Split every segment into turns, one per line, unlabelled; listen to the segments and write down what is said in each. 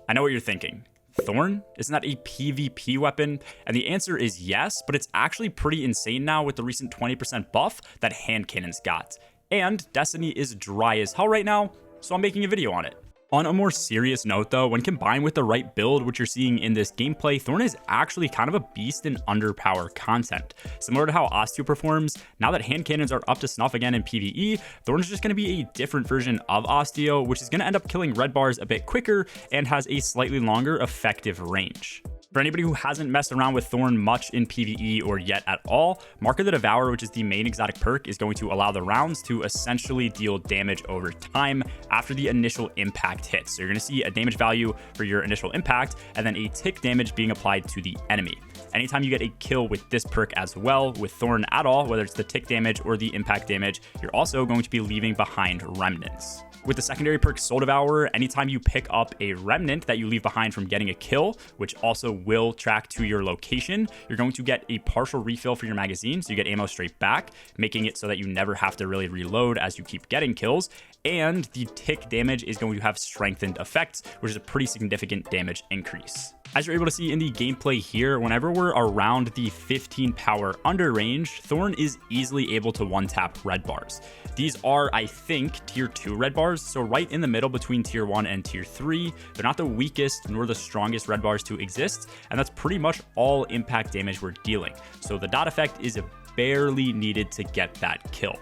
I know what you're thinking. Thorn? Isn't that a PvP weapon? And the answer is yes, but it's actually pretty insane now with the recent 20% buff that hand cannons got. And Destiny is dry as hell right now, so I'm making a video on it. On a more serious note though, when combined with the right build, which you're seeing in this gameplay, Thorn is actually kind of a beast in underpower content. Similar to how Osteo performs, now that hand cannons are up to snuff again in PvE, Thorn is just going to be a different version of Osteo, which is going to end up killing red bars a bit quicker and has a slightly longer effective range. For anybody who hasn't messed around with Thorn much in PvE or yet at all, Mark of the Devourer, which is the main exotic perk, is going to allow the rounds to essentially deal damage over time after the initial impact hits. So you're going to see a damage value for your initial impact and then a tick damage being applied to the enemy. Anytime you get a kill with this perk as well, with Thorn at all, whether it's the tick damage or the impact damage, you're also going to be leaving behind remnants. With the secondary perk Soul Devourer, anytime you pick up a remnant that you leave behind from getting a kill, which also will track to your location, you're going to get a partial refill for your magazine, so you get ammo straight back, making it so that you never have to really reload as you keep getting kills, and the tick damage is going to have strengthened effects, which is a pretty significant damage increase. As you're able to see in the gameplay here, whenever we're around the 15 power under range, Thorn is easily able to one-tap red bars. These are, I think, tier 2 red bars, so right in the middle between tier 1 and tier 3. They're not the weakest nor the strongest red bars to exist, and that's pretty much all impact damage we're dealing. So the dot effect is barely needed to get that kill.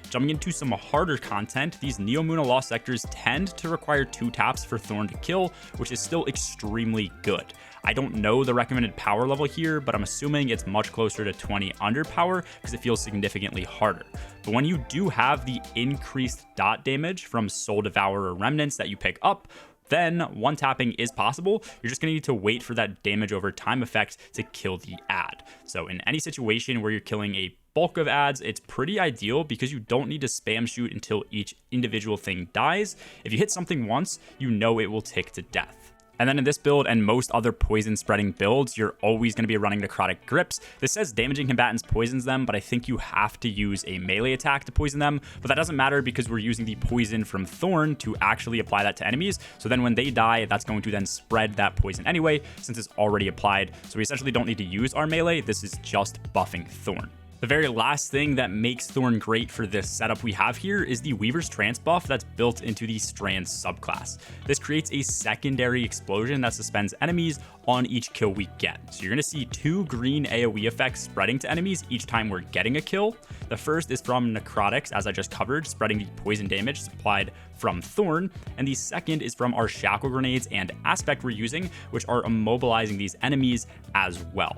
Jumping into some harder content, these NeoMuna Lost Sectors tend to require 2 taps for Thorn to kill, which is still extremely good. I don't know the recommended power level here, but I'm assuming it's much closer to 20 under power because it feels significantly harder. But when you do have the increased dot damage from Soul Devourer remnants that you pick up, then one tapping is possible. You're just going to need to wait for that damage over time effect to kill the ad. So in any situation where you're killing a bulk of ads, it's pretty ideal because you don't need to spam shoot until each individual thing dies. If you hit something once, you know it will tick to death. And then in this build and most other poison spreading builds, you're always going to be running Necrotic Grips. This says damaging combatants poisons them, but I think you have to use a melee attack to poison them. But that doesn't matter because we're using the poison from Thorn to actually apply that to enemies. So then when they die, that's going to then spread that poison anyway, since it's already applied. So we essentially don't need to use our melee. This is just buffing Thorn. The very last thing that makes Thorn great for this setup we have here is the Weaver's Trance buff that's built into the Strand subclass. This creates a secondary explosion that suspends enemies on each kill we get. So you're going to see 2 green AoE effects spreading to enemies each time we're getting a kill. The first is from Necrotics, as I just covered, spreading the poison damage supplied from Thorn, and the second is from our Shackle Grenades and Aspect we're using, which are immobilizing these enemies as well.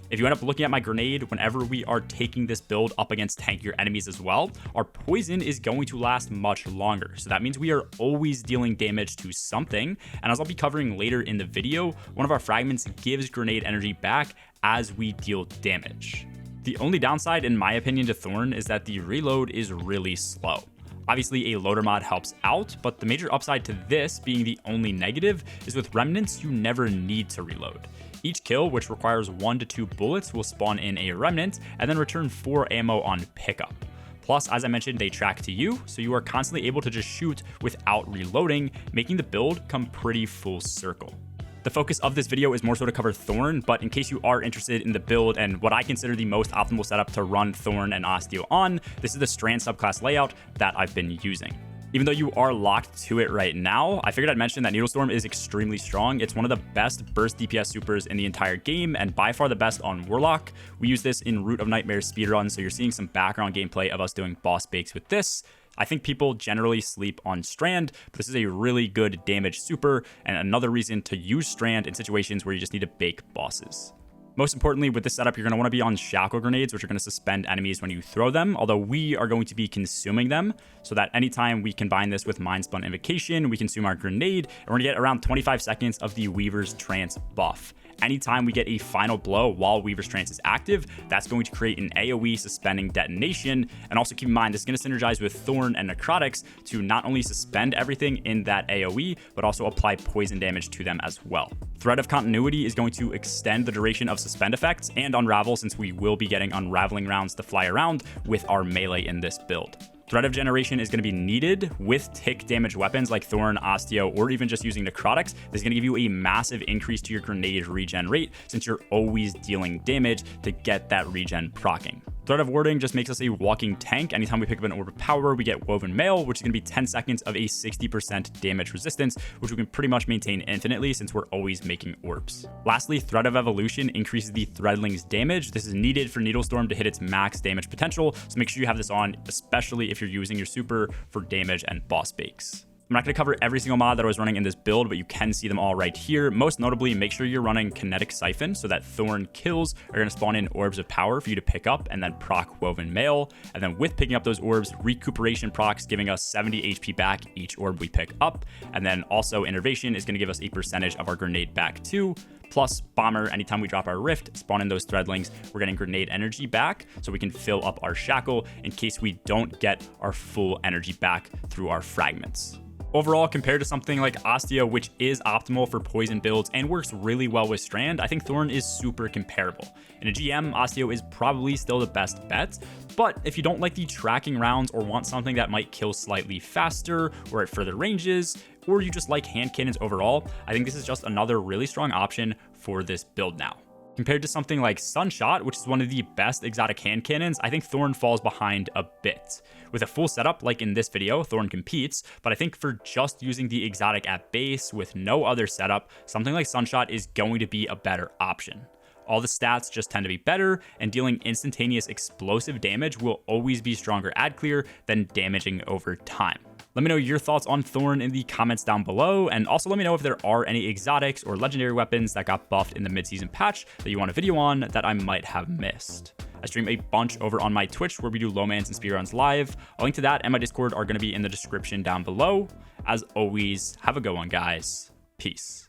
If you end up looking at my grenade, whenever we are taking this build up against tankier enemies as well, our poison is going to last much longer. So that means we are always dealing damage to something. And as I'll be covering later in the video, one of our fragments gives grenade energy back as we deal damage. The only downside, in my opinion, to Thorn is that the reload is really slow. Obviously, a loader mod helps out, but the major upside to this being the only negative is with remnants, you never need to reload. Each kill, which requires 1 to 2 bullets, will spawn in a remnant and then return 4 ammo on pickup. Plus, as I mentioned, they track to you, so you are constantly able to just shoot without reloading, making the build come pretty full circle. The focus of this video is more so to cover Thorn, but in case you are interested in the build and what I consider the most optimal setup to run Thorn and Osteo on, this is the Strand subclass layout that I've been using. Even though you are locked to it right now, I figured I'd mention that Needlestorm is extremely strong. It's one of the best burst DPS supers in the entire game and by far the best on Warlock. We use this in Root of Nightmares speedrun, so you're seeing some background gameplay of us doing boss bakes with this. I think people generally sleep on Strand, but this is a really good damage super and another reason to use Strand in situations where you just need to bake bosses. Most importantly, with this setup, you're going to want to be on Shackle Grenades, which are going to suspend enemies when you throw them, although we are going to be consuming them, so that anytime we combine this with Mind Spun Invocation, we consume our grenade, and we're going to get around 25 seconds of the Weaver's Trance buff. Anytime we get a final blow while Weaver's Trance is active, that's going to create an AoE suspending detonation. And also keep in mind, this is going to synergize with Thorn and Necrotics to not only suspend everything in that AoE, but also apply poison damage to them as well. Thread of Continuity is going to extend the duration of suspend effects and unravel, since we will be getting unraveling rounds to fly around with our melee in this build. Threat of Generation is going to be needed with tick damage weapons like Thorn, Osteo, or even just using Necrotics. This is going to give you a massive increase to your grenade regen rate since you're always dealing damage to get that regen proccing. Threat of Warding just makes us a walking tank. Anytime we pick up an Orb of Power, we get Woven Mail, which is going to be 10 seconds of a 60% damage resistance, which we can pretty much maintain infinitely since we're always making orbs. Lastly, Threat of Evolution increases the Threadling's damage. This is needed for Needlestorm to hit its max damage potential, so make sure you have this on, especially if you're using your super for damage and boss bakes. I'm not going to cover every single mod that I was running in this build, but you can see them all right here. Most notably, make sure you're running Kinetic Siphon so that Thorn kills are going to spawn in Orbs of Power for you to pick up and then proc Woven Mail. And then with picking up those orbs, Recuperation procs giving us 70 HP back each orb we pick up. And then also Innervation is going to give us a percentage of our grenade back too. Plus Bomber, anytime we drop our Rift, spawn in those Threadlings, we're getting grenade energy back so we can fill up our Shackle in case we don't get our full energy back through our fragments. Overall, compared to something like Osteo, which is optimal for poison builds and works really well with Strand, I think Thorn is super comparable. In a GM, Osteo is probably still the best bet, but if you don't like the tracking rounds or want something that might kill slightly faster or at further ranges, or you just like hand cannons overall, I think this is just another really strong option for this build now. Compared to something like Sunshot, which is one of the best exotic hand cannons, I think Thorn falls behind a bit. With a full setup, like in this video, Thorn competes, but I think for just using the exotic at base with no other setup, something like Sunshot is going to be a better option. All the stats just tend to be better, and dealing instantaneous explosive damage will always be stronger ad clear than damaging over time. Let me know your thoughts on Thorn in the comments down below, and also let me know if there are any exotics or legendary weapons that got buffed in the mid-season patch that you want a video on that I might have missed. I stream a bunch over on my Twitch where we do Lomans and Speedruns live. A link to that and my Discord are going to be in the description down below. As always, have a good one, guys. Peace.